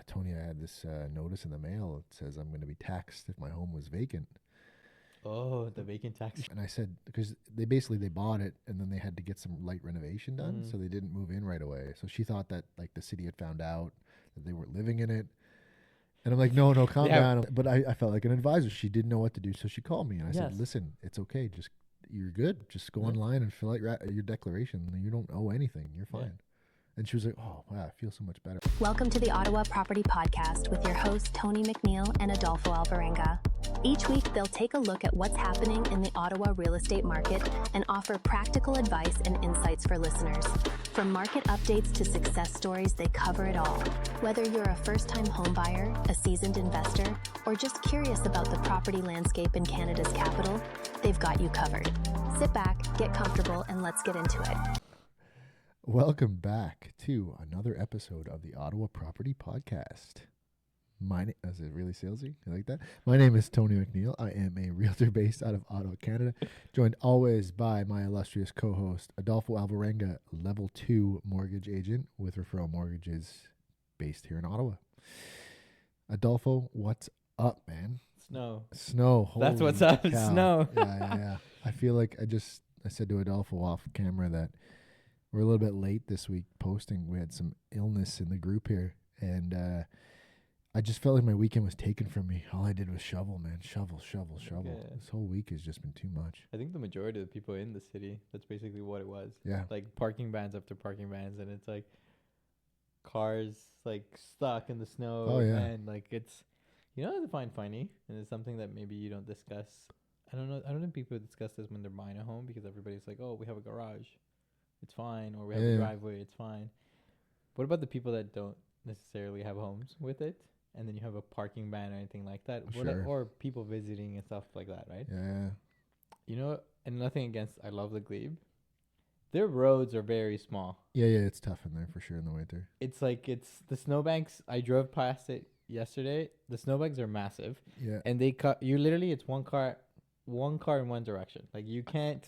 Tony, I had this notice in the mail. It says I'm going to be taxed if my home was vacant. Oh, the vacant tax. And I said, because they bought it and then they had to get some light renovation done. So they didn't move in right away. So she thought that like the city had found out that they weren't living in it. And I'm like, no, calm down. But I felt like an advisor. She didn't know what to do. So she called me and I said, listen, it's okay. You're good. Just go online and fill out your declaration. You don't owe anything. You're fine. Yeah. And she was like, oh, wow, I feel so much better. Welcome to the Ottawa Property Podcast with your hosts, Tony McNeil and Adolfo Alvarenga. Each week, they'll take a look at what's happening in the Ottawa real estate market and offer practical advice and insights for listeners. From market updates to success stories, they cover it all. Whether you're a first-time homebuyer, a seasoned investor, or just curious about the property landscape in Canada's capital, they've got you covered. Sit back, get comfortable, and let's get into it. Welcome back to another episode of the Ottawa Property Podcast. Is it really salesy? You like that? My name is Tony McNeil. I am a realtor based out of Ottawa, Canada, joined always by my illustrious co-host, Adolfo Alvarenga, level 2 mortgage agent with referral mortgages based here in Ottawa. Adolfo, what's up, man? Snow. That's what's up. Cow. Snow. Yeah. I feel like I said to Adolfo off camera that we're a little bit late this week posting. We had some illness in the group here, and I just felt like my weekend was taken from me. All I did was shovel, man. Shovel. Yeah. This whole week has just been too much. I think the majority of the people in the city, that's basically what it was. Yeah. Like parking bans after parking bans, and it's like cars like stuck in the snow. Oh, yeah. And like it's, I find funny, and it's something that maybe you don't discuss. I don't think people discuss this when they're buying a home because everybody's like, oh, we have a garage. It's fine. Or we have a driveway. It's fine. What about the people that don't necessarily have homes with it? And then you have a parking ban or anything like that. Sure. Or people visiting and stuff like that, right? Yeah. And nothing against, I love the Glebe. Their roads are very small. Yeah, it's tough in there for sure in the winter. It's like, the snowbanks. I drove past it yesterday. The snowbanks are massive. Yeah. And it's one car in one direction. Like you can't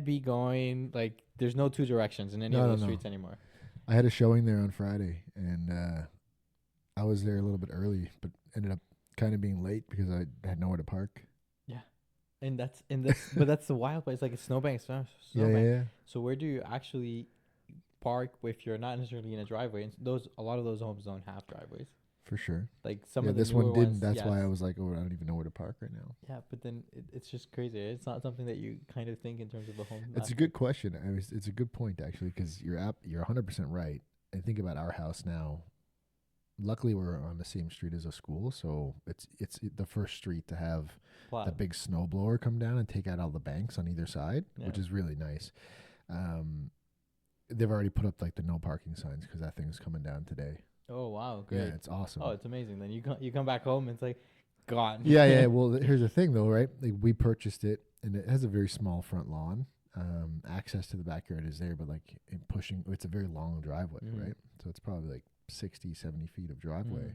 be going, like there's no two directions in any of those streets anymore. I had a showing there on Friday, and I was there a little bit early, but ended up kind of being late because I had nowhere to park. Yeah, but that's the wild place. Like a snowbank. Yeah. So where do you actually park if you're not necessarily in a driveway? And a lot of those homes don't have driveways. For sure. Like some of the this one didn't. Ones, that's why I was like, oh, I don't even know where to park right now. Yeah, but then it's just crazy. It's not something that you kind of think in terms of a home. It's a good question. It's a good point actually, because you're 100% right. I think about our house now. Luckily, we're on the same street as a school, so it's the first street to have the big snowblower come down and take out all the banks on either side, which is really nice. They've already put up like the no parking signs because that thing's coming down today. Oh wow, great! Yeah, it's awesome. Oh, it's amazing. Then you come back home and it's like gone. Yeah. Well, here's the thing though, right? Like we purchased it, and it has a very small front lawn. Access to the backyard is there, but like it's a very long driveway, right? So it's probably like 60, 70 feet of driveway.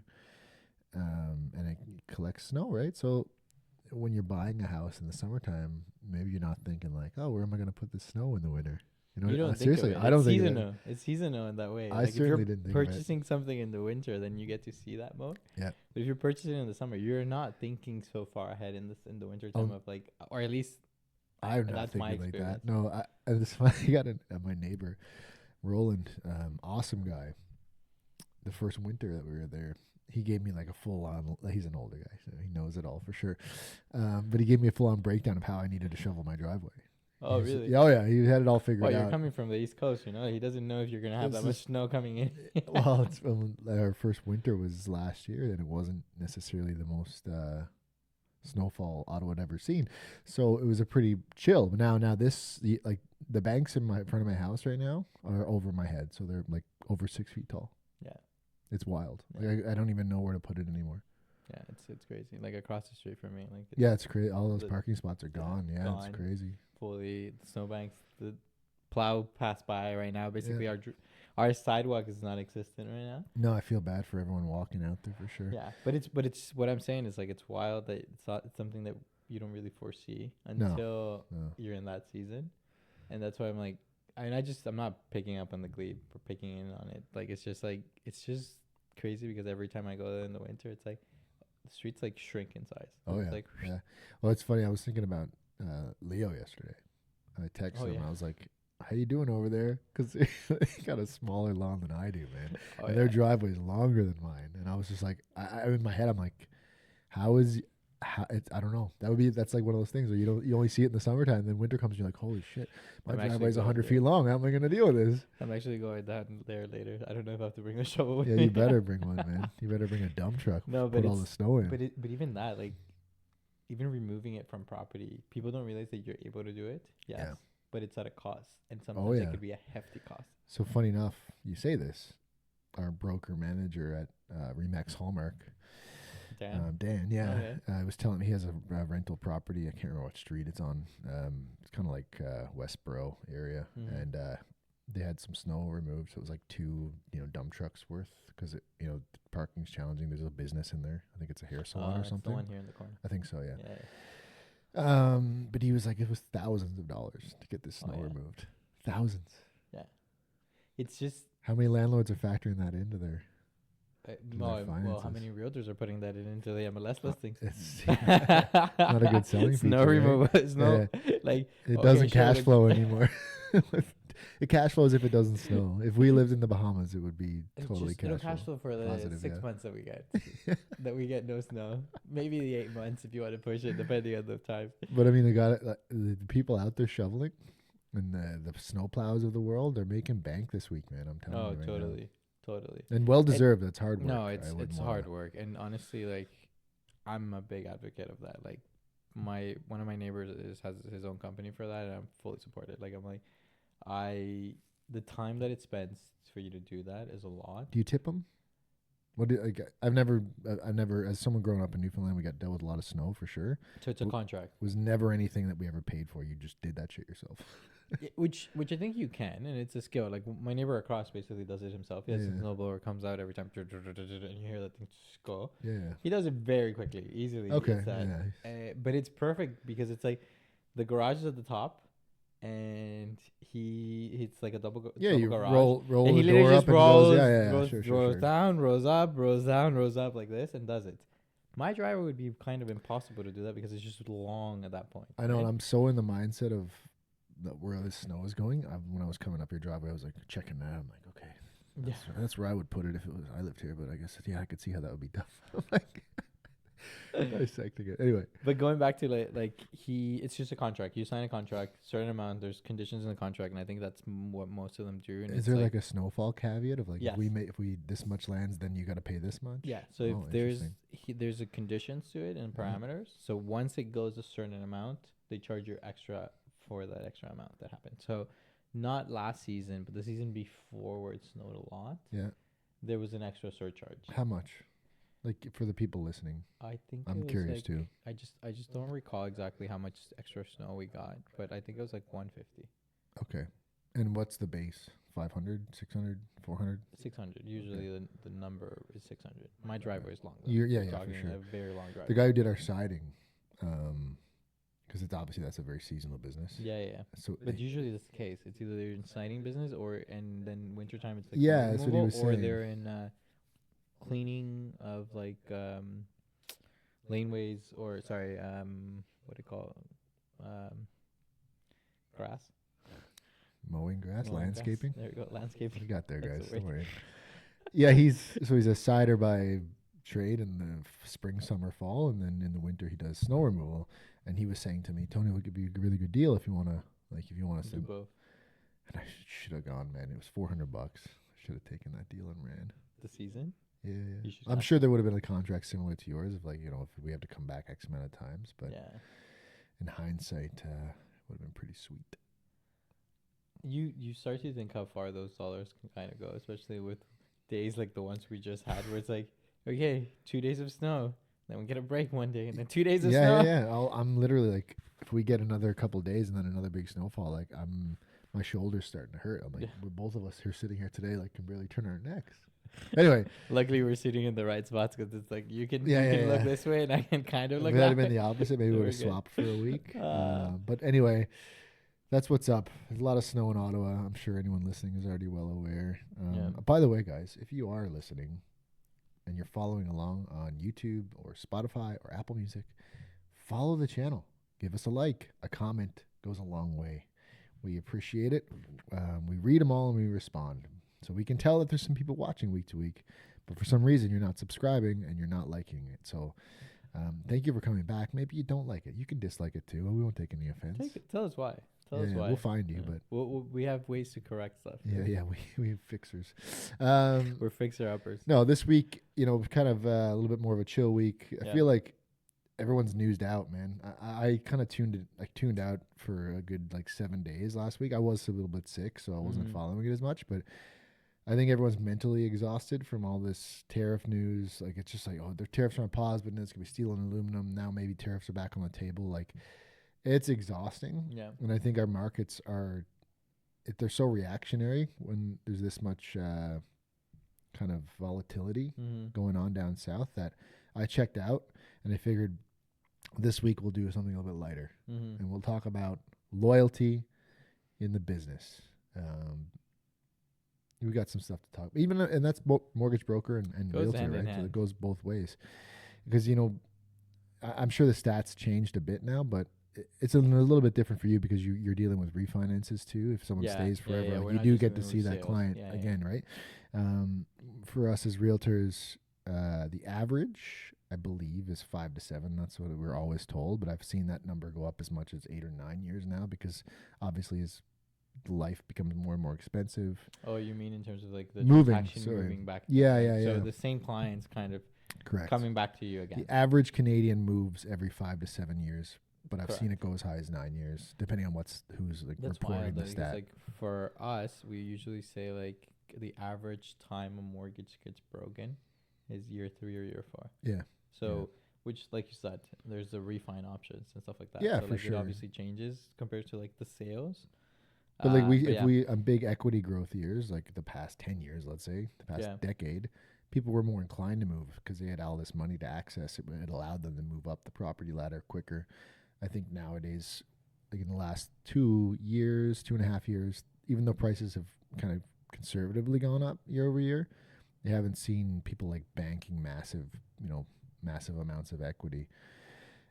And it collects snow, right? So when you're buying a house in the summertime, maybe you're not thinking like, oh, where am I going to put the snow in the winter? You don't seriously, think of it. I don't think seasonal. It's seasonal in that way. I like certainly if you're didn't think purchasing something in the winter, then you get to see that mode. Yeah. But if you're purchasing in the summer, you're not thinking so far ahead in the winter time of like, or at least I'm not thinking like that. No, it's funny. I got my neighbor, Roland, awesome guy. The first winter that we were there, he gave me like a full on. He's an older guy, so he knows it all for sure. But he gave me a full on breakdown of how I needed to shovel my driveway. Oh, really? Oh, yeah. He had it all figured out. Well, you're coming from the East Coast, He doesn't know if you're going to have that much snow coming in. Well, our first winter was last year, and it wasn't necessarily the most snowfall Ottawa had ever seen. So it was a pretty chill. But now the banks in front of my house right now are over my head. So they're like over 6 feet tall. Yeah. It's wild. Yeah. Like I don't even know where to put it anymore. Yeah, it's crazy. Like across the street from me. It's crazy. All those parking spots are gone. Yeah, gone. It's crazy. Fully, the snowbanks, the plow passed by right now. Basically, our sidewalk is non-existent right now. No, I feel bad for everyone walking out there for sure. Yeah, but it's what I'm saying is like it's wild that it's something that you don't really foresee until you're in that season, and that's why I'm like, I'm not picking up on the Glebe or picking in on it. Like it's just crazy because every time I go there in the winter, it's like the streets like shrink in size. Oh, It's yeah. like, Yeah. Well, it's funny. I was thinking about Leo yesterday. I texted him. yeah. I was like, how you doing over there? Because they got a smaller lawn than I do, man. Oh, And their yeah. driveway's longer than mine. And I was just like, I in my head, I'm like, I don't know. That's like one of those things where you only see it in the summertime. Then winter comes, and you're like, holy shit, my I'm actually driveway's going 100 there. feet long. How am I going to deal with this? I'm actually going down there later. I don't know if I have to bring the shovel with Yeah, me. you better bring one, man. You better bring a dump truck. No, but put all the snow in. But even that, like, even removing it from property, people don't realize that you're able to do it. Yes, Yeah. but it's at a cost, and sometimes yeah. it could be a hefty cost. So funny enough, you say this. Our broker manager at Remax Hallmark, Dan, yeah, Okay. was telling me he has a rental property. I can't remember what street it's on. It's kind of like Westboro area, Mhm. and they had some snow removed. So it was like 2, dump trucks worth because parking's challenging. There's a business in there. I think it's a hair salon or It's something. the one here in the corner. I think so, yeah. Yeah. But he was like, it was thousands of dollars to get this snow yeah. removed. Thousands. Yeah. It's just How many landlords are factoring that into their? well, how finances. many realtors are putting that into the MLS listings? It's not a good selling Snow feature, right? removal. Snow, like It okay, doesn't sure, cash like- flow anymore. It cash flows if it doesn't snow. If we lived in the Bahamas, it would be totally it'll cash cash flow. flow for the Positive, 6 yeah. months that we get. That we get no snow. Maybe the 8 months if you want to push it, depending on the time. But I mean, the people out there shoveling and the snow plows of the world, they're making bank this week, man. I'm telling Oh, you right now. totally. And well deserved. That's hard work. No, I it's wouldn't hard wanna- work, and honestly, like, I'm a big advocate of that. Like, one of my neighbors has his own company for that, and I'm fully supported. Like, I'm like, the time that it spends for you to do that is a lot. Do you tip them? I've never, as someone growing up in Newfoundland, we got dealt with a lot of snow for sure. So it's a contract, Was never anything that we ever paid for. You just did that shit yourself. which I think you can, and it's a skill. Like my neighbor across basically does it himself. He has a Yeah. snowblower, comes out every time, and you hear that thing just go. Yeah. He does it very quickly, easily. Okay. It's that. Yeah. But it's perfect because it's like the garage is at the top, and it's like a double Yeah, double you garage. roll And he the literally door just up and rolls, goes. Yeah, rolls, sure. rolls down, rolls up, rolls down, rolls up like this, and does it. My driver would be kind of impossible to do that because it's just long at that point. I know, right? and I'm so in the mindset of where the snow is going. When I was coming up your driveway, I was like checking that. I'm like, okay, that's where I would put it if it was I lived here. But I guess I could see how that would be tough. I'm like dissecting it. Anyway, But going back to it's just a contract. You sign a contract, certain amount. There's conditions in the contract, and I think that's what most of them do. And is it's there like a snowfall caveat of like Yes. if we this much lands, then you got to pay this much? Yeah. So Oh, if there's interesting. there's a conditions to it and parameters. So once it goes a certain amount, they charge you extra for that extra amount that happened. So not last season, but the season before where it snowed a lot, Yeah. there was an extra surcharge. How much? Like for the people listening, I think I'm it was curious like, too. I just don't recall exactly how much extra snow we got, but I think it was like 150. Okay. And what's the base? 500, 600, 400? 600. Usually the number is 600. My driveway is long. though. Yeah, We're for talking sure. A very long driveway. The guy who did our siding, because it's obviously that's a very seasonal business. Yeah. So But usually that's the case. It's either they're in siding business and then wintertime it's like Yeah, snow that's what he removal, was or saying. they're in cleaning of like laneways what do you call it? Grass. mowing grass, Mowing grass. landscaping. There you go, landscaping. You got there, That's guys. the Don't word. worry. Yeah, he's a cider by trade in the spring, summer, fall, and then in the winter he does snow removal. And he was saying to me, Tony, would give you a really good deal if you want us Do to. both. And I should have gone, man. It was $400. I should have taken that deal and ran. The season. Yeah, You should I'm ask sure there would have been a contract similar to yours of like, if we have to come back X amount of times. But Yeah. in hindsight, it would have been pretty sweet. You start to think how far those dollars can kind of go, especially with days like the ones we just had, where it's like, okay, 2 days of snow, then we get a break one day, and then 2 days of snow. Yeah. I'm literally like, if we get another couple days and then another big snowfall, like my shoulder's starting to hurt. I'm like, we're both of us here sitting here today, like can barely turn our necks. Anyway, Luckily, we're sitting in the right spots because it's like you can look Yeah. this way, and I can kind of if look it that had been way. the opposite, maybe we We're would have good. swapped for a week. But anyway, that's what's up. There's a lot of snow in Ottawa. I'm sure anyone listening is already well aware. Yeah. By the way, guys, if you are listening and you're following along on YouTube or Spotify or Apple Music, follow the channel. Give us a like. A comment goes a long way. We appreciate it. We read them all and we respond. So we can tell that there's some people watching week to week, but for some reason you're not subscribing and you're not liking it. So thank you for coming back. Maybe you don't like it. You can dislike it too. We won't take any offense. Tell us why. Tell us why. We'll find you, but we have ways to correct stuff. Yeah, we have fixers. We're fixer-uppers. No, this week, kind of a little bit more of a chill week. I feel like everyone's newsed out, man. I kind of tuned out for a good 7 days last week. I was a little bit sick, so I wasn't following it as much, but I think everyone's mentally exhausted from all this tariff news. It's just the tariffs are on pause, but then it's going to be steel and aluminum. Now maybe tariffs are back on the table. It's exhausting. Yeah. And I think our markets they're so reactionary when there's this much kind of volatility going on down south that I checked out, and I figured this week we'll do something a little bit lighter. And we'll talk about loyalty in the business. We got some stuff to talk about. And that's mortgage broker and realtor, right? So it goes both ways. Because, I'm sure the stats changed a bit now, but it's a little bit different for you because you're dealing with refinances too. If someone stays forever, you do get to see that client again, right? For us as realtors, the average, I believe, is 5 to 7. That's what we're always told. But I've seen that number go up as much as 8 or 9 years now because obviously as life becomes more and more expensive. Oh, you mean in terms of the moving back? Yeah. So the same clients kind of correct coming back to you again. The average Canadian moves every 5 to 7 years, but I've seen it go as high as 9 years, depending on who's reporting the stat. For us, we usually say the average time a mortgage gets broken is year 3 or year 4. Yeah. So which, like you said, there's the refine options and stuff like that. Yeah, so for sure. It obviously changes compared to the sales. But if we big equity growth years, the past 10 years, let's say, the past decade, people were more inclined to move because they had all this money to access it. It allowed them to move up the property ladder quicker. I think nowadays, in the last 2.5 years, even though prices have kind of conservatively gone up year over year, they haven't seen people banking massive amounts of equity.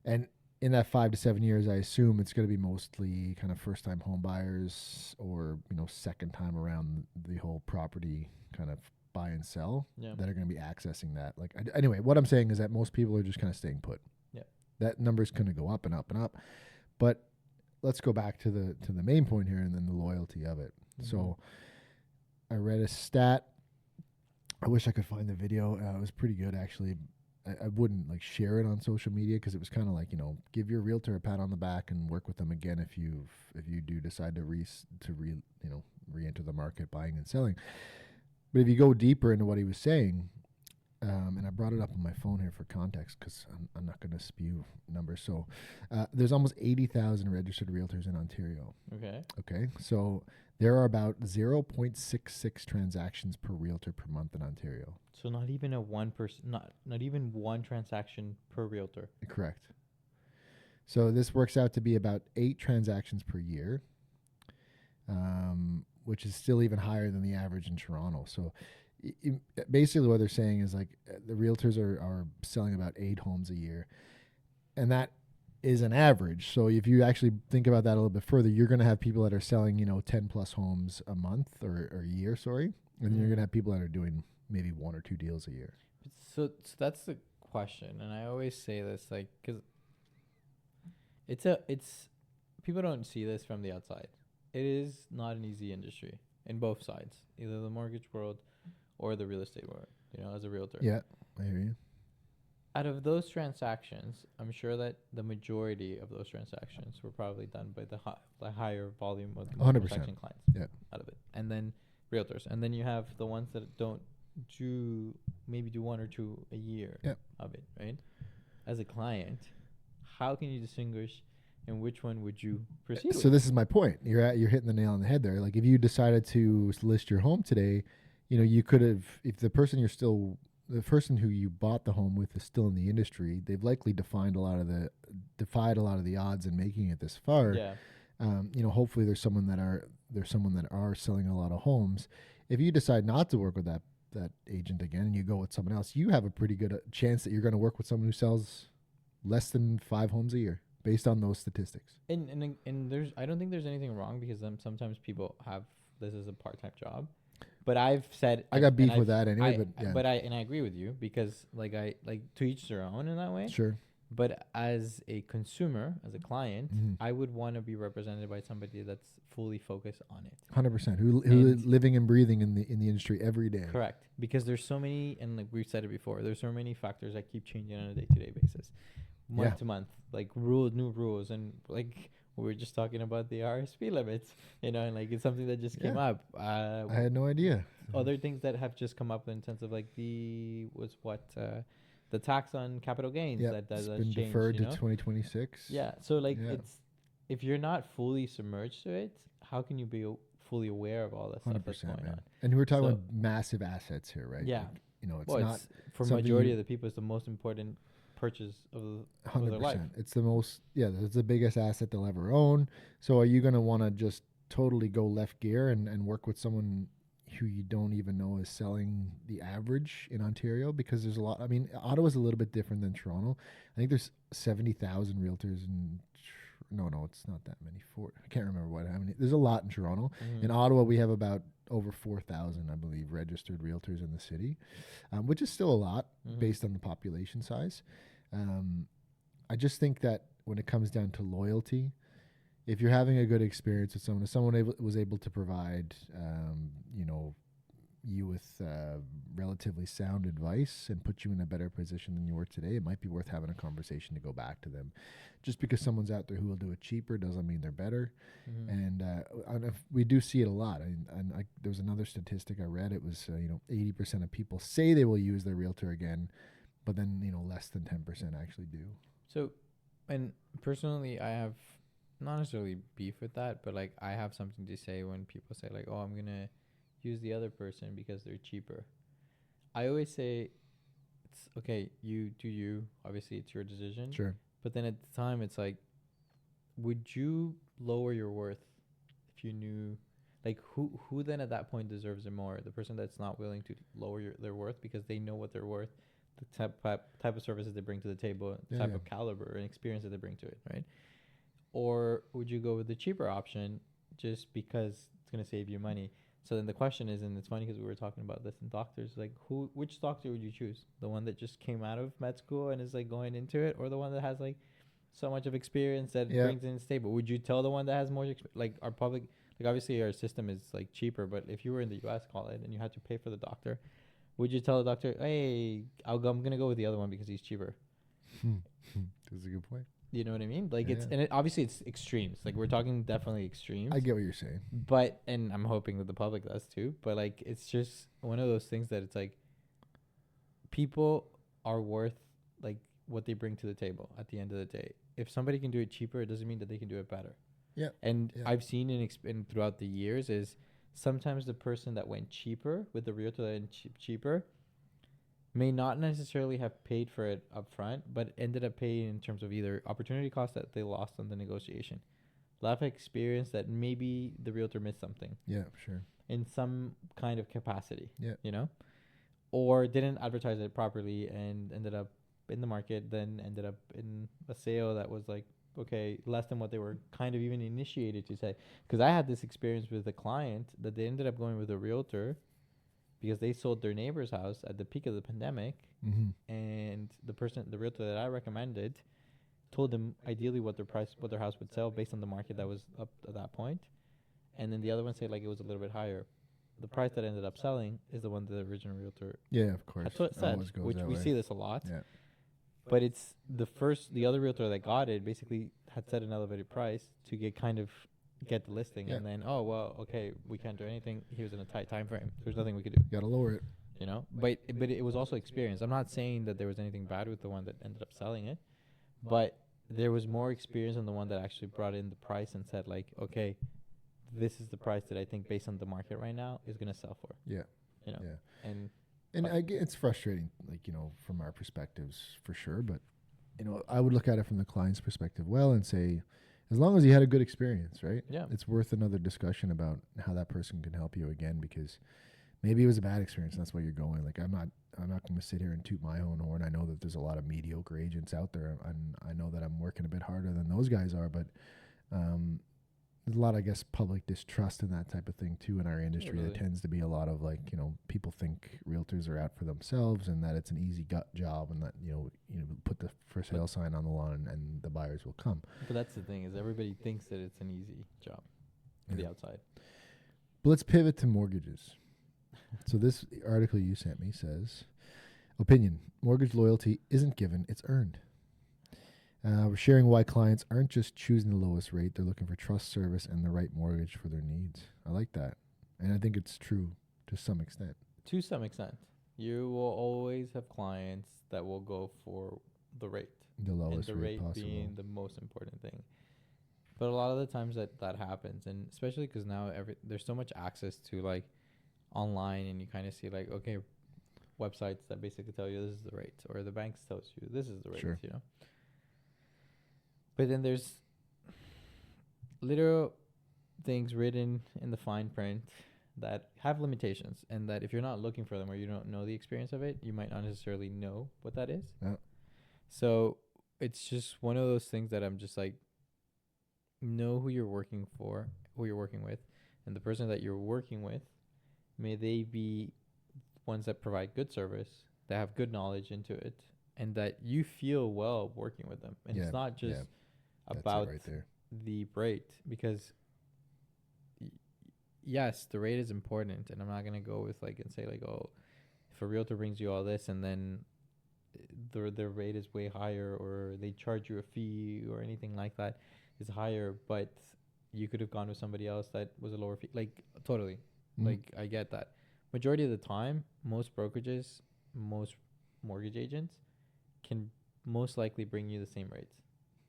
And in that 5 to 7 years, I assume it's going to be mostly kind of first-time home buyers or, second time around the whole property kind of buy and sell that are going to be accessing that. Anyway, what I'm saying is that most people are just kind of staying put. Yeah. That number's going to go up and up and up. But let's go back to the main point here and then the loyalty of it. So I read a stat. I wish I could find the video. It was pretty good, actually. I wouldn't share it on social media because it was kind of give your realtor a pat on the back and work with them again if you do decide to re-enter the market buying and selling. But if you go deeper into what he was saying, and I brought it up on my phone here for context because I'm not going to spew numbers. So there's almost 80,000 registered realtors in Ontario. Okay. So there are about 0.66 transactions per realtor per month in Ontario. So not even not even one transaction per realtor. Correct. So this works out to be about 8 transactions per year, which is still even higher than the average in Toronto. So basically what they're saying is the realtors are selling about 8 homes a year, and that is an average. So if you actually think about that a little bit further, you're going to have people that are selling 10 plus homes a month or a year, and then you're going to have people that are doing maybe 1 or 2 deals a year. So that's the question, and I always say this because it's people don't see this from the outside. It is not an easy industry in both sides, either the mortgage world or the real estate world, as a realtor. Yeah, I hear you. Out of those transactions, I'm sure that the majority of those transactions were probably done by the higher volume of transaction clients. Yeah. Out of it. And then realtors. And then you have the ones that don't do 1 or 2 a year of it, right? As a client, how can you distinguish and which one would you proceed with? So this is my point. You're hitting the nail on the head there. If you decided to list your home today, you could have, if the person who you bought the home with is still in the industry, they've likely defied a lot of the odds in making it this far. Yeah. Hopefully there's someone that are selling a lot of homes. If you decide not to work with that that agent again and you go with someone else, you have a pretty good chance that you're going to work with someone who sells less than 5 homes a year based on those statistics. And there's, I don't think there's anything wrong, because sometimes people have this as a part-time job. But I've said, I got beef with that anyway, but yeah. I agree with you, because like to each their own in that way. Sure. But as a consumer, as a client, I would want to be represented by somebody that's fully focused on it. 100%. Who is living and breathing in the industry every day. Correct. Because there's so many, and like we've said it before, there's so many factors that keep changing on a day-to-day basis, month to month, like new rules, and like we were just talking about the RSP limits, and like it's something that just came up. I had no idea. Other things that have just come up in terms of like the tax on capital gains that's been changed, deferred to 2026. Yeah. So like it's, if you're not fully submerged to it, how can you be fully aware of all that stuff that's going on? And we're talking about massive assets here, right? Yeah. Like, it's not for majority of the people, it's the most important purchase of their life. It's the most, it's the biggest asset they'll ever own. So are you going to want to just totally go left gear and work with someone who you don't even know is selling the average in Ontario? Because there's a lot. I mean, Ottawa's a little bit different than Toronto. I think there's 70,000 realtors in. No, it's not that many. I can't remember how many. There's a lot in Toronto. In Ottawa, we have about over 4,000, I believe, registered realtors in the city, which is still a lot based on the population size. I just think that when it comes down to loyalty, if you're having a good experience with someone, if someone was able to provide, you with relatively sound advice and put you in a better position than you were today, it might be worth having a conversation to go back to them. Just because someone's out there who will do it cheaper doesn't mean they're better. And we do see it a lot. There was another statistic I read. It was 80% of people say they will use their realtor again, but then less than 10% actually do. So, and personally, I have not necessarily beef with that, but like I have something to say when people say like, oh, I'm gonna use the other person because they're cheaper. I always say, it's okay, you do you, obviously it's your decision. Sure. But then at the time it's like, would you lower your worth if you knew, like who then at that point deserves it more? The person that's not willing to lower their worth because they know what they're worth, the type of services they bring to the table, type of caliber and experience that they bring to it, right? Or would you go with the cheaper option just because it's going to save you money? So then the question is, and it's funny because we were talking about this in doctors, like which doctor would you choose? The one that just came out of med school and is like going into it, or the one that has like so much of experience that brings in stable? Would you tell the one that has more like our public, like obviously our system is like cheaper, but if you were in the US, call it, and you had to pay for the doctor, would you tell the doctor, hey, I'm going to go with the other one because he's cheaper? That's a good point. You know what I mean? Like obviously it's extremes. Like we're talking definitely extremes. I get what you're saying. But, and I'm hoping that the public does too, but like, it's just one of those things that it's like, people are worth like what they bring to the table at the end of the day. If somebody can do it cheaper, it doesn't mean that they can do it better. Yeah. And I've seen in throughout the years is sometimes the person that went cheaper with the realtor that went cheaper may not necessarily have paid for it up front, but ended up paying in terms of either opportunity cost that they lost on the negotiation, life experience that maybe the realtor missed something. Yeah, sure. In some kind of capacity. Yeah. Or didn't advertise it properly and ended up in the market, then ended up in a sale that was like, okay, less than what they were kind of even initiated to say. Because I had this experience with a client that they ended up going with a realtor because they sold their neighbor's house at the peak of the pandemic, and the realtor that I recommended told them ideally what their house would sell based on the market that was up at that point, and then the other one said like it was a little bit higher. The price that ended up selling is the one that the original realtor of course had said, which we see this a lot. But it's the other realtor that got it basically had set an elevated price to get the listing, and then okay, we can't do anything. He was in a tight time frame. There's nothing we could do. Got to lower it. But it was also experience. I'm not saying that there was anything bad with the one that ended up selling it, but there was more experience in the one that actually brought in the price and said like, okay, this is the price that I think based on the market right now is going to sell for. And it's frustrating, like, from our perspectives for sure. But, I would look at it from the client's perspective and say, as long as you had a good experience, right? Yeah. It's worth another discussion about how that person can help you again, because maybe it was a bad experience. And that's why you're going. Like, I'm not going to sit here and toot my own horn. I know that there's a lot of mediocre agents out there, and I know that I'm working a bit harder than those guys are, but there's a lot, I guess, public distrust in that type of thing too in our industry. Really. There tends to be a lot of, like, people think realtors are out for themselves and that it's an easy gut job, and that put the for sale sign on the lawn and the buyers will come. But that's the thing, is everybody thinks that it's an easy job from the outside. But let's pivot to mortgages. So this article you sent me says, opinion: mortgage loyalty isn't given, it's earned. We're sharing why clients aren't just choosing the lowest rate, they're looking for trust, service, and the right mortgage for their needs. I like that. And I think it's true to some extent. To some extent. You will always have clients that will go for the rate. The lowest and the rate possible. Being the most important thing. But a lot of the times that happens, and especially because now there's so much access to, like, online, and you kind of see, like, okay, websites that basically tell you this is the rate, or the banks tells you this is the rate, Sure. But then there's literal things written in the fine print that have limitations, and that if you're not looking for them or you don't know the experience of it, you might not necessarily know what that is. Yeah. So it's just one of those things that I'm just like, know who you're working for, who you're working with, and the person that you're working with, may they be ones that provide good service, that have good knowledge into it, and that you feel well working with them. And it's not just about right there. the rate, because yes, the rate is important, and I'm not gonna go with like and say like, oh, if a realtor brings you all this and then the rate is way higher, or they charge you a fee or anything like that is higher, but you could have gone with somebody else that was a lower fee. Like, totally. Like, I get that. Majority of the time, most brokerages, most mortgage agents can most likely bring you the same rates.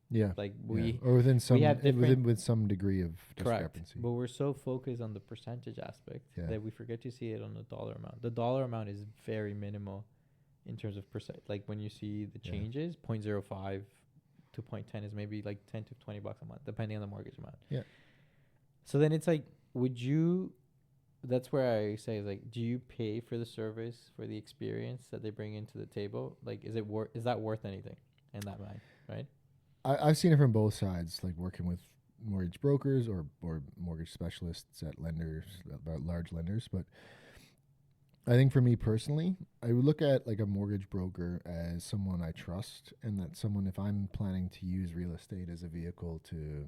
Yeah. Like, or within some with some degree of correct, discrepancy. but we're so focused on the percentage aspect that we forget to see it on the dollar amount. The dollar amount is very minimal in terms of percent. Like, when you see the changes, 0.05 to 0.10 is maybe like $10 to $20 a month, depending on the mortgage amount. Yeah. So then it's like, that's where I say, is like, do you pay for the service, for the experience that they bring into the table? Like, is that worth anything in that mind, right? I've seen it from both sides, like working with mortgage brokers or mortgage specialists at lenders, large lenders. But I think for me personally, I would look at like a mortgage broker as someone I trust, and that someone, if I'm planning to use real estate as a vehicle to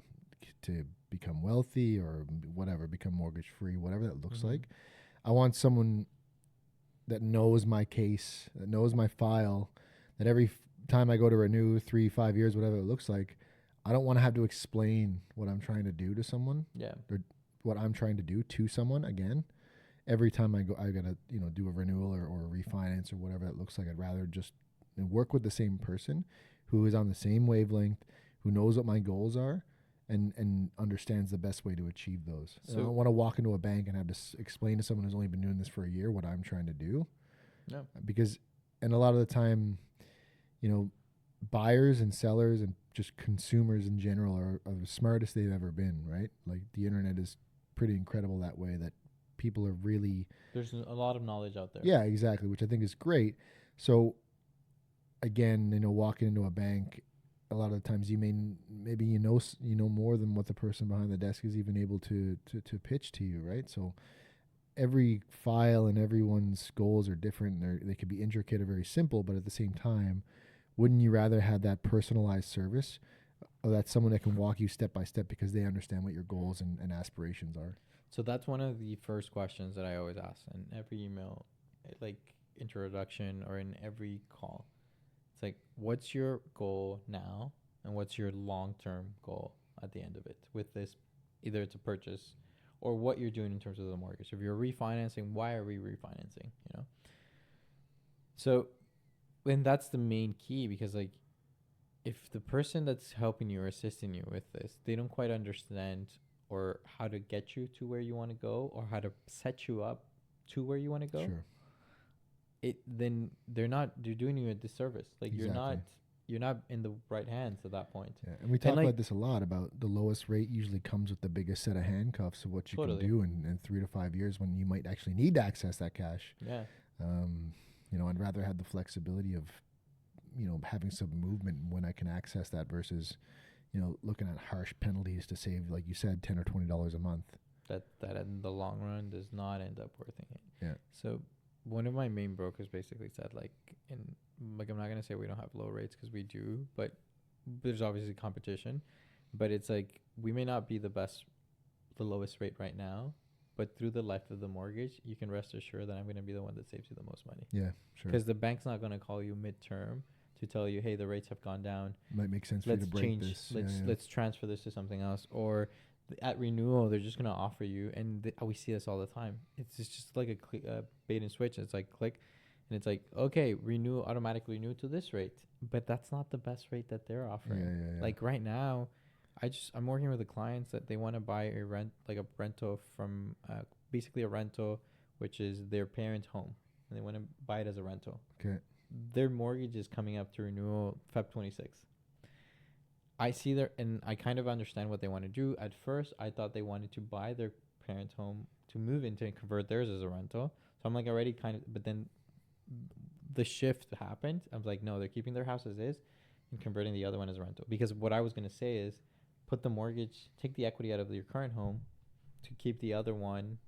become wealthy or whatever, become mortgage free, whatever that looks like, I want someone that knows my case, that knows my file, that every time I go to renew 3-5 years, whatever it looks like, I don't want to have to explain what I'm trying to do to someone. Yeah. Or what I'm trying to do to someone again. Every time I gotta, do a renewal or a refinance or whatever it looks like. I'd rather just work with the same person who is on the same wavelength, who knows what my goals are, and understands the best way to achieve those. So I don't want to walk into a bank and have to explain to someone who's only been doing this for a year what I'm trying to do. Yeah. Because, and a lot of the time, buyers and sellers and just consumers in general are the smartest they've ever been, right? Like, the internet is pretty incredible that way, that people are really... There's a lot of knowledge out there. Yeah, exactly, which I think is great. So, again, walking into a bank, a lot of the times maybe you know more than what the person behind the desk is even able to pitch to you, right? So every file and everyone's goals are different. They could be intricate or very simple, but at the same time, wouldn't you rather have that personalized service, or that someone that can walk you step by step because they understand what your goals and aspirations are? So that's one of the first questions that I always ask in every email, like introduction or in every call. It's like, what's your goal now, and what's your long-term goal at the end of it with this? Either it's a purchase or what you're doing in terms of the mortgage. If you're refinancing, why are we refinancing? So, and that's the main key, because like, if the person that's helping you or assisting you with this, they don't quite understand or how to get you to where you want to go, or how to set you up to where you want to go, then they're doing you a disservice. Like, exactly. you're not in the right hands at that point. Yeah, and we talk like- about this a lot, about the lowest rate usually comes with the biggest set of handcuffs of what you Totally. can do in 3 to 5 years when you might actually need to access that cash. Yeah. You know, I'd rather have the flexibility of, you know, having some movement when I can access that versus, you know, looking at harsh penalties to save, like you said, $10 or $20 a month. That in the long run does not end up worthing it. Yeah. So one of my main brokers basically said, like, I'm not gonna say we don't have low rates, because we do, but there's obviously competition. But it's like, we may not be the lowest rate right now, but through the life of the mortgage, you can rest assured that I'm gonna be the one that saves you the most money. Yeah, sure. Because the bank's not gonna call you midterm to tell you, hey, the rates have gone down. Might make sense for you to break this. Let's transfer this to something else. Or at renewal, they're just gonna offer you, and we see this all the time. It's just like a bait and switch. It's like click, and it's like, okay, automatically renew to this rate, but that's not the best rate that they're offering. Yeah. Like right now, I'm working with the clients that they want to buy a rental from basically a rental, which is their parents' home, and they want to buy it as a rental. Okay. Their mortgage is coming up to renewal Feb 26. I see and I kind of understand what they want to do. At first, I thought they wanted to buy their parents' home to move into and convert theirs as a rental. So I'm like already but then the shift happened. I was like, no, they're keeping their house as is and converting the other one as a rental. Because what I was going to say is, put the mortgage, take the equity out of your current home to keep the other one,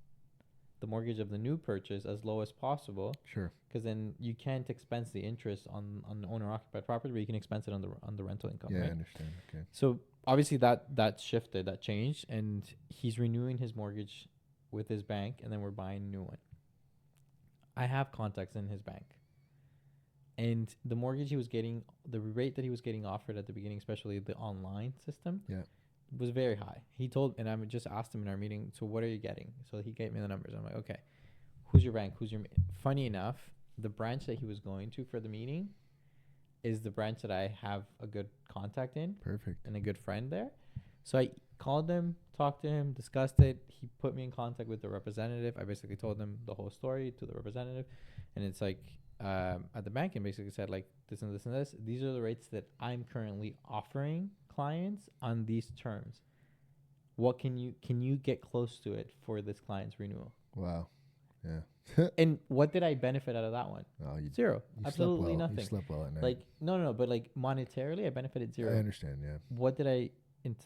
the mortgage of the new purchase, as low as possible. Sure. Because then you can't expense the interest on the owner-occupied property, but you can expense it on the rental income. Yeah, right? I understand. Okay. So obviously that shifted, that changed, and he's renewing his mortgage with his bank, and then we're buying a new one. I have contacts in his bank, and the mortgage he was getting, the rate that he was getting offered at the beginning, especially the online system, was very high. He told, and I just asked him in our meeting, so what are you getting? So he gave me the numbers. I'm like, okay, who's your bank? Funny enough, the branch that he was going to for the meeting is the branch that I have a good contact in. Perfect. And a good friend there. So I called him, talked to him, discussed it. He put me in contact with the representative. I basically told him the whole story to the representative. And it's like, at the bank, and basically said, like, this and this and this. These are the rates that I'm currently offering clients on these terms. What can you get close to it for this client's renewal? Wow. Yeah. And what did I benefit out of that one? Oh, Zero. Absolutely well. nothing. You slept well at night. Like, no, but like monetarily, I benefited zero. I understand, yeah. What did I,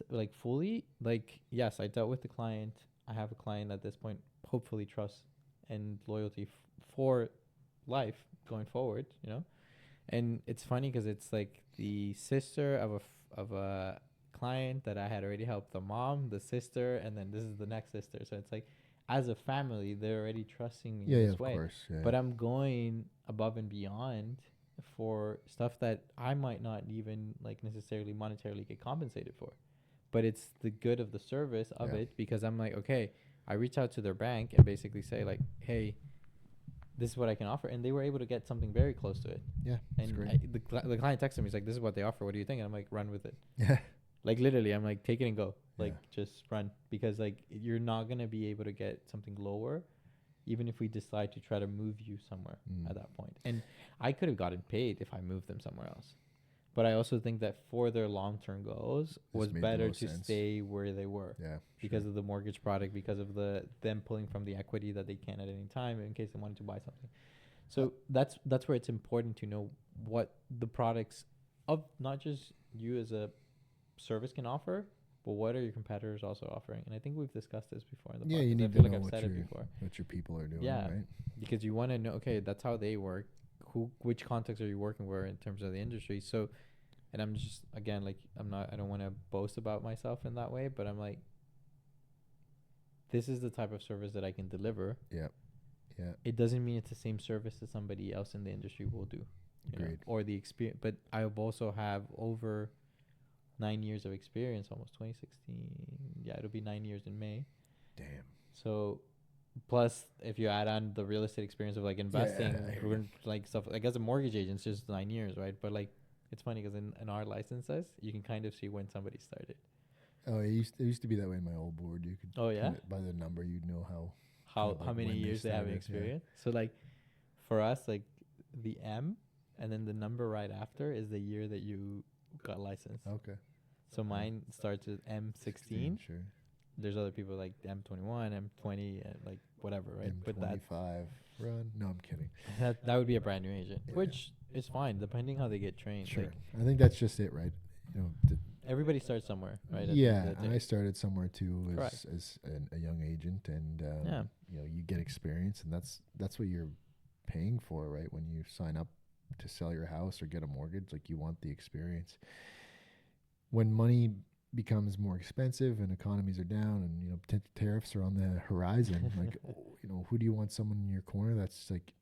like, fully? Like, yes, I dealt with the client. I have a client at this point, hopefully trust and loyalty for life going forward, you know? And it's funny because it's like the sister of a client that I had already helped, the mom, the sister, and then this is the next sister. So it's like, as a family, they're already trusting me this way. Of course. Yeah. But I'm going above and beyond for stuff that I might not even like necessarily monetarily get compensated for. But it's the good of the service of it, because I'm like, okay, I reach out to their bank and basically say, like, hey, this is what I can offer. And they were able to get something very close to it. Yeah. And the client texted me, he's like, this is what they offer. What do you think? And I'm like, run with it. Yeah. Like, literally, I'm like, take it and go. Like, just run. Because, like, you're not going to be able to get something lower, even if we decide to try to move you somewhere at that point. And I could have gotten paid if I moved them somewhere else. But I also think that for their long-term goals, was better to stay where they were. Yeah. Because of the mortgage product, because of them pulling from the equity that they can at any time in case they wanted to buy something. So that's where it's important to know what the products of not just you as a service can offer, but what are your competitors also offering? And I think we've discussed this before in the podcast. Yeah, you need to know what your people are doing, right? Because you want to know, okay, that's how they work. Which context are you working with in terms of the industry? So, and I'm just, again, like, I don't want to boast about myself in that way, but I'm like, this is the type of service that I can deliver. Yeah. Yeah. It doesn't mean it's the same service that somebody else in the industry will do. Agreed. Or the experience, but I also have over 9 years of experience, almost 2016. Yeah, it'll be 9 years in May. Damn. So, plus if you add on the real estate experience of like investing, like stuff, like as a mortgage agent, it's just 9 years, right? But like, it's funny because in our licenses, you can kind of see when somebody started. Oh, it used to be that way in my old board. You could. Oh yeah. By the number, you'd know how many years they have experience. So like, for us, like the M and then the number right after is the year that you got licensed. Okay. So mine starts with M16. Sure. There's other people like M21, M20, and like whatever, right? But that M25 run. No, I'm kidding. that would be a brand new agent, Yeah. which is fine depending how they get trained. Sure. Like, I think that's just it, right? You know. everybody starts somewhere, right? at the end Yeah, of the and day. I started somewhere too Correct. as a young agent, and Yeah. you know, you get experience, and that's what you're paying for, right? When you sign up to sell your house or get a mortgage, like you want the experience. When money becomes more expensive and economies are down, and you know, potential tariffs are on the horizon, like you know, who do you want someone in your corner that's like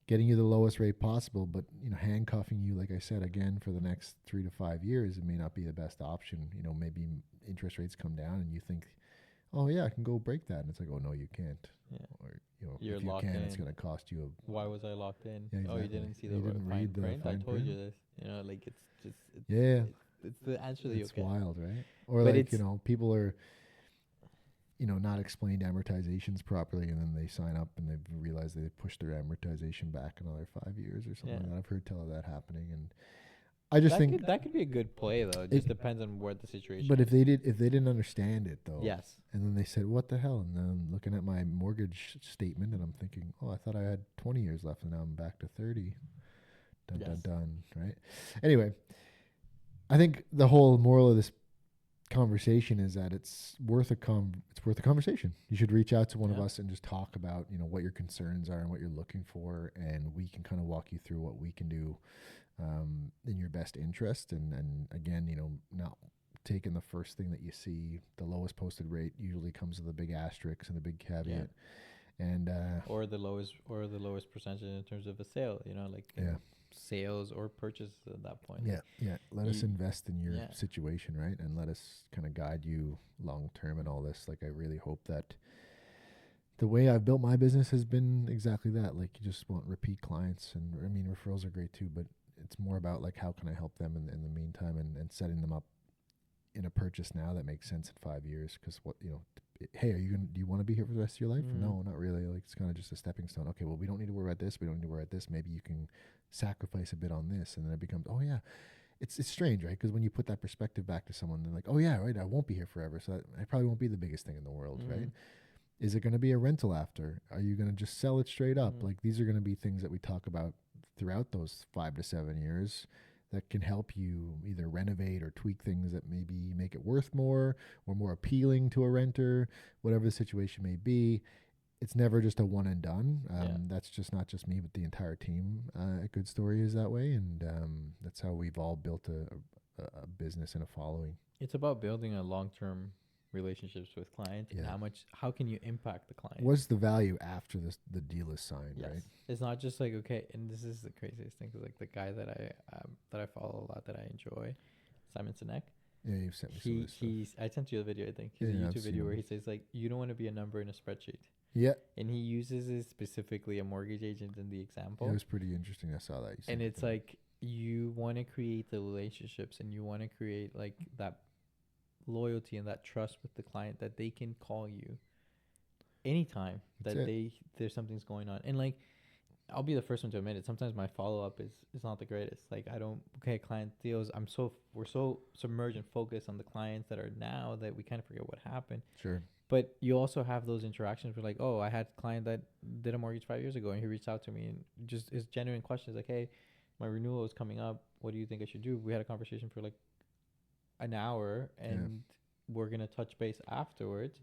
getting you the lowest rate possible, but you know, handcuffing you, like I said, again for the next 3 to 5 years, it may not be the best option. You know, maybe interest rates come down, and you think, oh yeah, I can go break that, and it's like, oh no, you can't. Yeah. Or you know, You're if you locked can, it's in. going to cost you Why was I locked in? Yeah, Oh, you exactly. didn't see You the didn't fine read the print? I fine told print? you this. You know, like it's just it's the answer that you it's get. wild, right? Or But like, you it's- know, people are, you know, not explained amortizations properly, and then they sign up and they realize they pushed their amortization back another 5 years or something Yeah. like that. I've heard tell of that happening, and I just think. That could be a good play though. It just depends on what the situation. But is. if they didn't understand it though, Yes. and then they said, "What the hell?" And then I'm looking at my mortgage statement, and I'm thinking, "Oh, I thought I had 20 years left, and now I'm back to 30." Dun Yes. dun dun. Right. Anyway, I think the whole moral of this conversation is that it's worth a conversation. You should reach out to one of Yeah. us and just talk about, you know, what your concerns are and what you're looking for, and we can kind of walk you through what we can do in your best interest. And again, you know, not taking the first thing that you see. The lowest posted rate usually comes with a big asterisk and a big caveat. And Or the lowest percentage in terms of a sale. You know, like Yeah. sales or purchase at that point. yeah, let us You- invest in your yeah. situation, right? And let us kind of guide you long term and all this. Like, I really hope that the way I've built my business has been exactly that. Like, you just want repeat clients, and I mean, referrals are great too, but it's more about like, how can I help them in the meantime, and setting them up in a purchase now that makes sense in 5 years. Because what, you know, hey, do you want to be here for the rest of your life? Mhm. No, not really. Like, it's kind of just a stepping stone. Okay, well, we don't need to worry about this. We don't need to worry about this. Maybe you can sacrifice a bit on this, and then it becomes, oh yeah. It's strange, right? Because when you put that perspective back to someone, they're like, oh yeah, right, I won't be here forever, so I probably won't be the biggest thing in the world, right? Mhm. Is it going to be a rental after? Are you going to just sell it straight up? Mhm. Like, these are going to be things that we talk about throughout those 5 to 7 years that can help you either renovate or tweak things that maybe make it worth more or more appealing to a renter, whatever the situation may be. It's never just a one and done. Yeah. That's just not just me, but the entire team at Good Story is that way. And that's how we've all built a business and a following. It's about building a long-term relationships with clients, and Yeah. how can you impact the client? What's the value after the deal is signed, Yes. right? It's not just like, okay, and this is the craziest thing, 'cause like the guy that I follow a lot that I enjoy, Simon Sinek. Yeah, you've sent me some of this stuff. I sent you a video, I think. He's Yeah, a I've YouTube seen video where him. he says like, you don't want to be a number in a spreadsheet. Yeah, And he uses it specifically a mortgage agent in the example. it was pretty interesting. I saw that. You And sent it's me. like, you want to create the relationships, and you want to create like that loyalty and that trust with the client that they can call you anytime That's that it. there's something's going on. And like, I'll be the first one to admit it. Sometimes my follow-up is not the greatest. Like, client deals. We're so submerged and focused on the clients that are now that we kind of forget what happened. Sure. But you also have those interactions where like, oh, I had a client that did a mortgage 5 years ago, and he reached out to me, and just his genuine questions like, hey, my renewal is coming up. What do you think I should do? We had a conversation for like an hour, and we're going to touch base afterwards.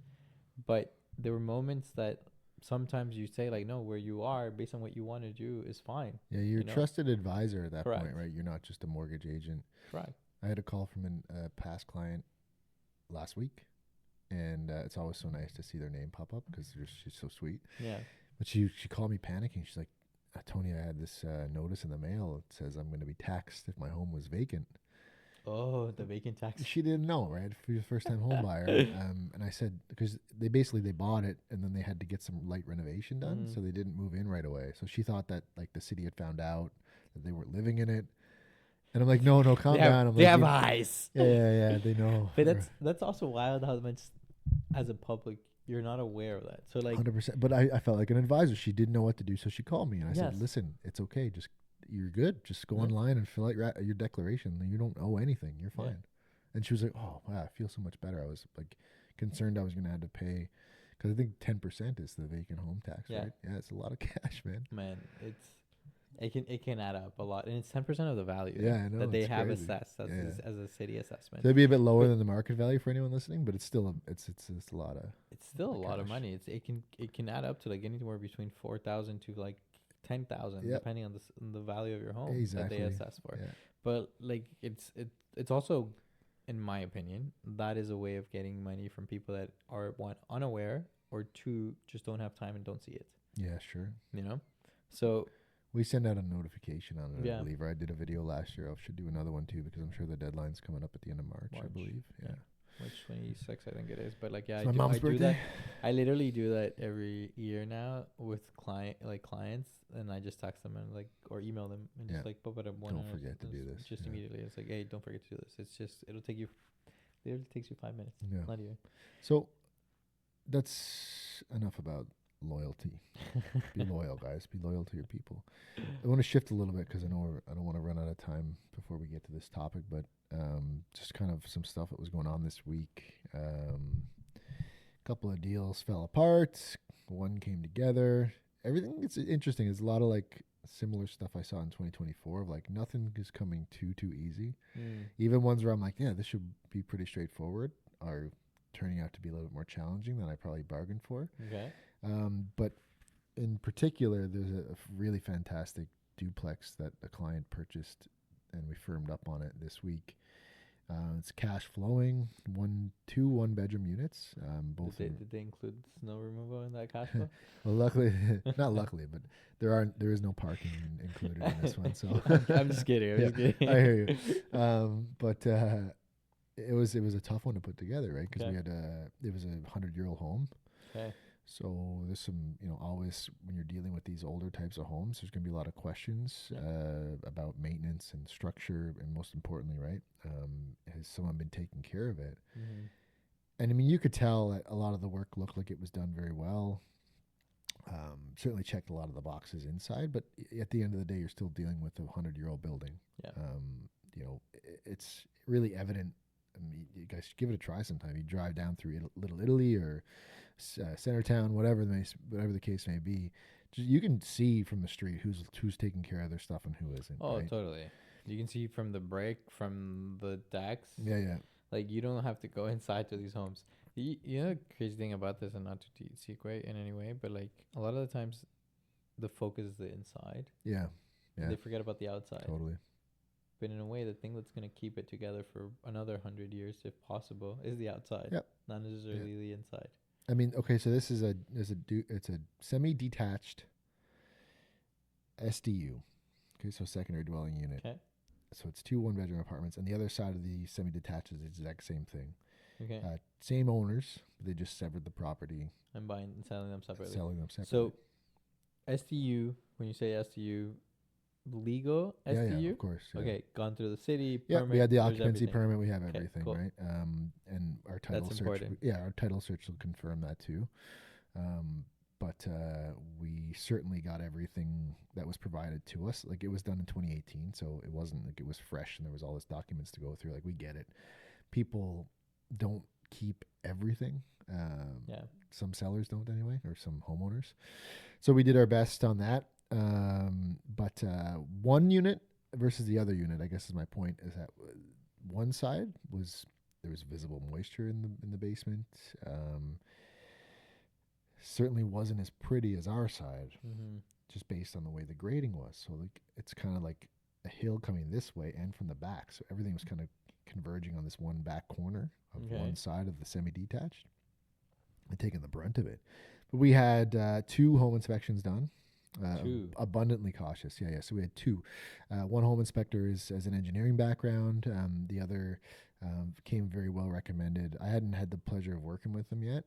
But there were moments that sometimes you say like, no, where you are based on what you want to do is fine. Yeah, you're You know? a trusted advisor at that point, Correct. right? You're not just a mortgage agent. Correct. I had a call from a past client last week, and it's always so nice to see their name pop up because she's so sweet. Yeah. But she called me panicking. She's like, Tony, I had this notice in the mail. It says I'm going to be taxed if my home was vacant. Oh, the vacant tax. She didn't know, right? For your first time home buyer. And I said, because they bought it and then they had to get some light renovation done. Mhm. So they didn't move in right away. So she thought that like the city had found out that they weren't living in it. And I'm like, no, calm down. I'm They like, have "You- eyes. Yeah, they know. But that's also wild how much, as a public, you're not aware of that. So like, 100%. But I felt like an advisor. She didn't know what to do. So she called me and I said, Yes. listen, it's okay. Just you're good. Just go online and fill out your declaration. You don't owe anything. You're fine. Yeah. And she was like, oh, wow, I feel so much better. I was like concerned I was going to have to pay, because I think 10% is the vacant home tax, right? Yeah, it's a lot of cash, man. Man, it can add up a lot, and it's 10% of the value that they have crazy. assessed as a city assessment. So it'd be a bit lower than the market value for anyone listening, but it's still it's a lot of. It's still a lot of money. It can add up to like anywhere between 4,000 to like 10,000, depending on the value of your home that they assess for. Yeah. But like it's also, in my opinion, that is a way of getting money from people that are, one, unaware, or two, just don't have time and don't see it. Yeah, sure. So we send out a notification on it, I believe. Or I did a video last year. I should do another one too, because I'm sure the deadline's coming up at the end of March. I believe. Yeah. March 26, I think it is. But like, yeah, it's my mom's birthday. I literally do that every year now with clients, and I just text them and like, or email them and just like, but don't forget to do this. Just immediately, it's like, hey, don't forget to do this. It's just, it literally takes you 5 minutes. Yeah. Not even. So that's enough about loyalty. Be loyal, guys. Be loyal to your people. I want to shift a little bit, because I know I don't want to run out of time before we get to this topic, but just kind of some stuff that was going on this week. A couple of deals fell apart. One came together. Everything, it's interesting. There's a lot of like similar stuff I saw in 2024 of like nothing is coming too easy. Even ones where I'm like, yeah, this should be pretty straightforward, are turning out to be a little bit more challenging than I probably bargained for. Okay. But in particular, there's a really fantastic duplex that a client purchased, and we firmed up on it this week. It's cash flowing, two one-bedroom units. Both. Did they include snow removal in that cash flow? Well, luckily, not luckily, but there is no parking included in this one. So I'm just kidding. I'm just kidding. I hear you. But it was a tough one to put together, right? Because it was a 100-year-old home. Okay. So there's some, always when you're dealing with these older types of homes, there's going to be a lot of questions about maintenance and structure, and most importantly, right, has someone been taking care of it? Mm-hmm. And I mean, you could tell that a lot of the work looked like it was done very well. Certainly checked a lot of the boxes inside, but at the end of the day, you're still dealing with a 100-year-old building. Yeah. It's really evident. I mean, you guys should give it a try sometime. You drive down through Little Italy or Centertown, whatever the case may be. You can see from the street who's taking care of their stuff and who isn't. Oh, right? Totally. You can see from the brick, from the decks. Yeah. Like, you don't have to go inside to these homes. You know the crazy thing about this, and not to segue in any way, but like a lot of the times the focus is the inside. Yeah. And they forget about the outside. Totally. But in a way, the thing that's going to keep it together for another 100 years, if possible, is the outside. Yep. Not necessarily the inside. I mean, okay, so this is it's a semi-detached SDU. Okay, so secondary dwelling unit. Okay. So it's 2 one-bedroom apartments, and the other side of the semi-detached is the exact same thing. Okay. Same owners, but they just severed the property. And buying and selling them separately. So SDU, when you say SDU, legal SDU? Yeah, of course. Yeah. Okay, gone through the city. Yeah, we had the occupancy permit. We have everything, cool. Right? And our title That's search. Important. Our title search will confirm that too. But we certainly got everything that was provided to us. Like, it was done in 2018, so it wasn't like it was fresh and there was all this documents to go through. Like, we get it. People don't keep everything. Some sellers don't anyway, or some homeowners. So we did our best on that. But one unit versus the other unit, I guess is my point, is that one side there was visible moisture in the basement. Certainly wasn't as pretty as our side, just based on the way the grading was. So like, it's kind of like a hill coming this way and from the back. So everything was kind of converging on this one back corner of one side of the semi-detached and taking the brunt of it. But we had 2 home inspections done. Abundantly cautious. Yeah. So we had 2. One home inspector has an engineering background. The other came very well recommended. I hadn't had the pleasure of working with him yet,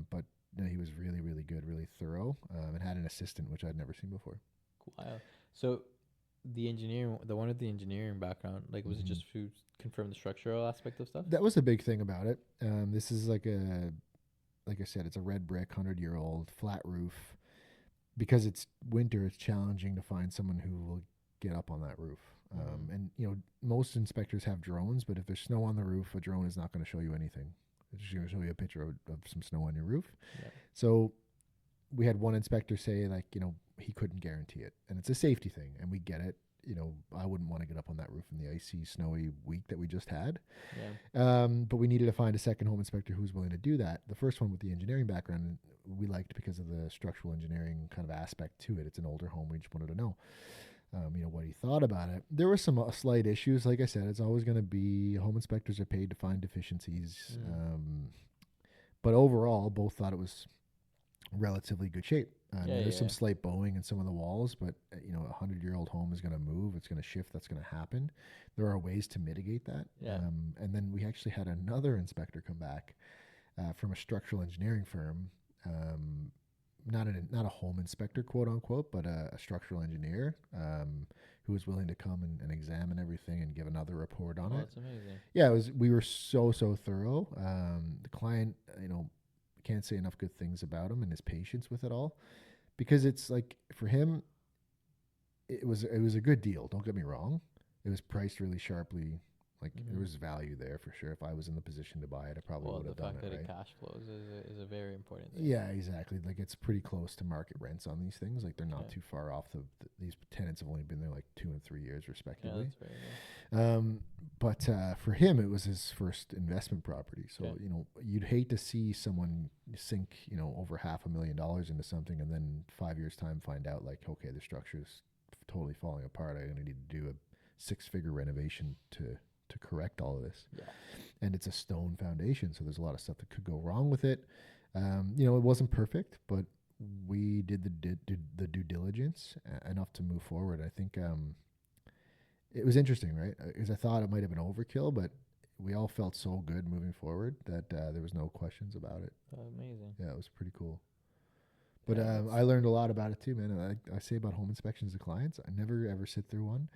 but he was really, really good, really thorough, and had an assistant, which I'd never seen before. Wow. So the one with the engineering background, like, was it just to confirm the structural aspect of stuff? That was a big thing about it. This is like I said, it's a red brick, 100-year-old, flat roof. Because it's winter, it's challenging to find someone who will get up on that roof. And most inspectors have drones, but if there's snow on the roof, a drone is not going to show you anything. It's just going to show you a picture of some snow on your roof. Yeah. So we had one inspector say, like, he couldn't guarantee it, and it's a safety thing, and we get it. I wouldn't want to get up on that roof in the icy, snowy week that we just had. Yeah. But we needed to find a second home inspector who was willing to do that. The first one with the engineering background, we liked because of the structural engineering kind of aspect to it. It's an older home. We just wanted to know, what he thought about it. There were some slight issues. Like I said, it's always going to be home inspectors are paid to find deficiencies. But overall, both thought it was relatively good shape. There's some slight bowing in some of the walls, but a 100-year-old home is going to move. It's going to shift. That's going to happen. There are ways to mitigate that. Yeah. And then we actually had another inspector come back from a structural engineering firm, not a home inspector, quote unquote, but a structural engineer who was willing to come and examine everything and give another report on it. That's amazing. Yeah, we were so thorough. The client, can't say enough good things about him and his patience with it all, because it's like, for him, it was a good deal. Don't get me wrong. It was priced really sharply. Like, there was value there for sure. If I was in the position to buy it, I probably would have done it. The fact that right? it cash flows is a very important thing. Yeah, exactly. Like, it's pretty close to market rents on these things. Like, they're not too far off. These tenants have only been there like 2 and 3 years respectively. Yeah, that's very nice. But for him, it was his first investment property. So, you'd hate to see someone sink, over $500,000 into something, and then 5 years time find out, like, okay, the structure is totally falling apart. I'm going to need to do a 6-figure renovation to correct all of this. Yeah. And it's a stone foundation, so there's a lot of stuff that could go wrong with it. It wasn't perfect, but we did the due diligence enough to move forward. I think it was interesting, right? Because I thought it might have been overkill, but we all felt so good moving forward that there was no questions about it. Amazing. Yeah, it was pretty cool. But I learned a lot about it too, man. I say about home inspections to clients, I never ever sit through one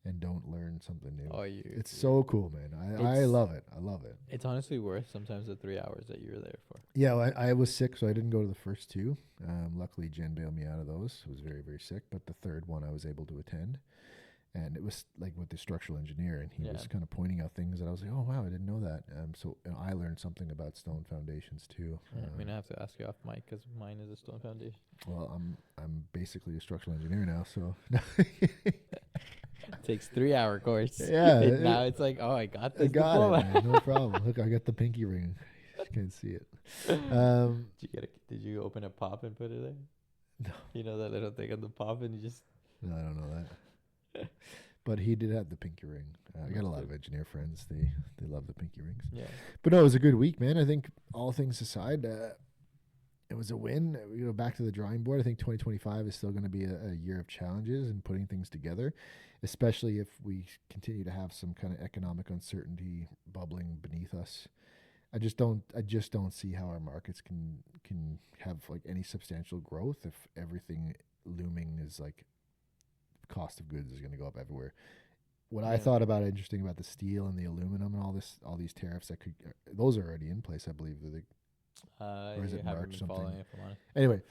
and don't learn something new. It's so cool, man. I love it. I love it. It's honestly worth sometimes the 3 hours that you're there for. Yeah, well, I was sick, so I didn't go to the first two. Luckily, Jen bailed me out of those. I was very, very sick, but the third one I was able to attend. And it was like with the structural engineer, and he was kind of pointing out things that I was like, oh, wow, I didn't know that. So I learned something about stone foundations too. I'm going to have to ask you off mic because mine is a stone foundation. Well, I'm basically a structural engineer now, so... Takes 3-hour course. Yeah. Now it's like, oh, I got this. I got it, man. No problem. Look, I got the pinky ring. You can't see it. Did you open a pop and put it there? No. You know that little thing on the pop, and you just... No, I don't know that. But he did have the pinky ring. I got a lot of engineer friends. They love the pinky rings. Yeah. But no, it was a good week, man. I think all things aside, it was a win. Back to the drawing board. I think 2025 is still going to be a year of challenges and putting things together, especially if we continue to have some kind of economic uncertainty bubbling beneath us. I just don't see how our markets can have like any substantial growth if everything looming is like cost of goods is going to go up everywhere. What I thought about interesting about the steel and the aluminum and all these tariffs that those are already in place, I believe. Or is it March something? Anyway,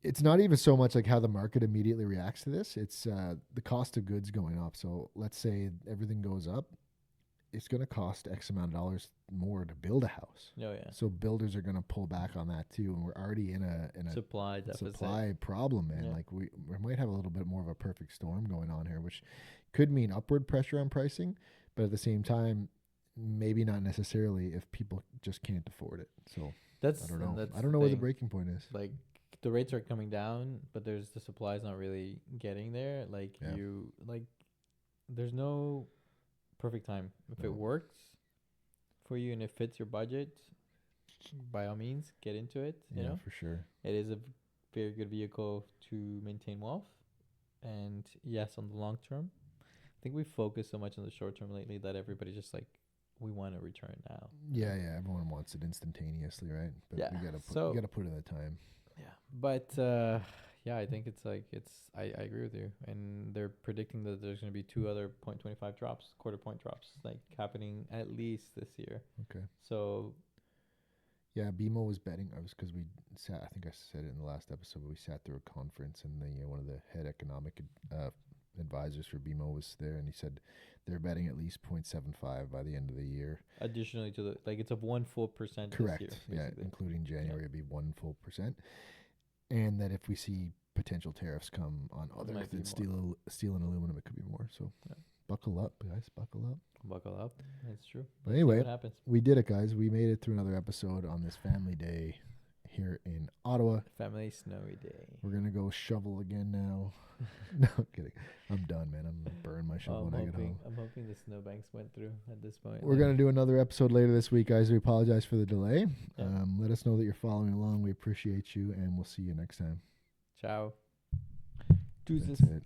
it's not even so much like how the market immediately reacts to this. It's the cost of goods going up. So let's say everything goes up. It's going to cost X amount of dollars more to build a house. Oh, yeah. So builders are going to pull back on that too. And we're already in a supply problem, man. Yeah. Like we might have a little bit more of a perfect storm going on here, which could mean upward pressure on pricing. But at the same time, maybe not necessarily if people just can't afford it. So I don't know. I don't know where the breaking point is. Like the rates are coming down, but the supply is not really getting there. Like there's no perfect time. If it works for you and it fits your budget, by all means, get into it. You know, for sure. It is a very good vehicle to maintain wealth. And yes, on the long term, I think we focus so much on the short term lately that everybody's just like, we want a return now. Yeah, everyone wants it instantaneously, right? But you gotta put in the time. Yeah, but I think I agree with you. And they're predicting that there's going to be 2 other 0.25 drops, quarter point drops, like happening at least this year. Okay. So. Yeah, BMO was betting. Because we sat. I think I said it in the last episode. But we sat through a conference, and one of the head economic advisors for BMO was there, and he said they're betting at least 0.75 by the end of the year. Additionally to the, like, it's of 1 full percent. Correct. This year, Yeah, including January, it'd be 1 full percent. And that if we see potential tariffs come on other than steel and aluminum, it could be more. So buckle up, guys. Buckle up. Buckle up. That's true. But anyway, what happens. We did it, guys. We made it through another episode on this family day here in Ottawa. Family snowy day. We're going to go shovel again now. No, I'm kidding. I'm done, man. I'm going to burn my shovel when I get home. I'm hoping the snowbanks went through at this point. We're going to do another episode later this week, guys. We apologize for the delay. Yeah. Let us know that you're following along. We appreciate you, and we'll see you next time. Ciao. Deuces. That's it.